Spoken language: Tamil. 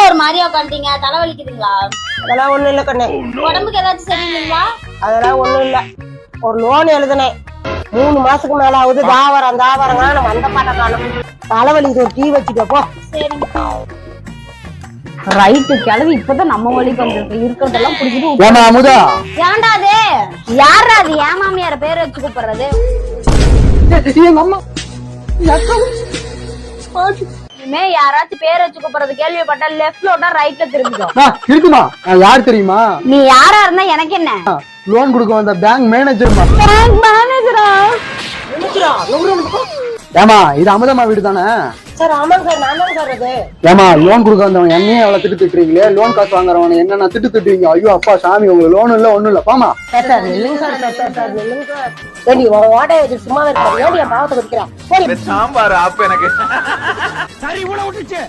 ஒரு மாதிரியா உட்காந்துட்டீங்க? தலை வலிக்குதுங்களா? அதெல்லாம் ஒண்ணும் இல்ல கண்ணே. உடம்புக்கு ஏதாச்சும் சரியில்லைங்களா? அதெல்லாம் ஒண்ணும் இல்ல. ஒரு லோன் எழுதுனேன், 3 மாசத்துக்கு மேல ஆகுது. தாவரம் நம்ம அந்த பாட்டை காணும். தலைவலிக்கு ஒரு டீ வச்சுட்டு போ. சரிங்க. ரைட்டு கிளவி இப்பதான் நம்ம வழிக்கு வந்திருக்கு. இருக்கிறதெல்லாம் புடிச்சிட்டு ஏமா அமுதா, ஏன்டா அது? யாரா அது? ஏன் மாமியார பேர் வச்சு கூப்பிடுறது? எங்க அம்மா இனிமே யாராச்சும் பேர் வச்சு கூப்பிடுறது கேள்விப்பட்டா லெஃப்ட்ல விட்டா ரைட்ல திரும்பிடும். இருக்குமா? நான் யார் தெரியுமா? நீ யாரா இருந்தா எனக்கு என்ன? லோன் கொடுக்க வந்த பேங்க் மேனேஜர்மா. பேங்க் மேனேஜரா? ஏமா இது அமுதம்மா வீடு தானே? சார் ஆமாங்க சார், நான் தான் சார் அது. ஏமா லோன் கொடுக்க வந்தவன் என்னையே எவ்வளவு திட்டுறீங்களே, லோன் காசு வாங்குறவன என்னென்ன திட்டுவீங்க? ஐயோ அப்பா சாமி, உங்களுக்கு லோன் இல்ல ஒண்ணும் இல்ல. பாமா சார் நில்லுங்க சார், நில்லுங்க சார். ஏண்டி ஓட்டைய வச்சு சும்மா இருக்க? ஏண்டி என் பாவத்தை குடிக்கிறேன்? சாம்பார் ஆப்பு எனக்கு. சரி, உள்ள விட்டுச்சு.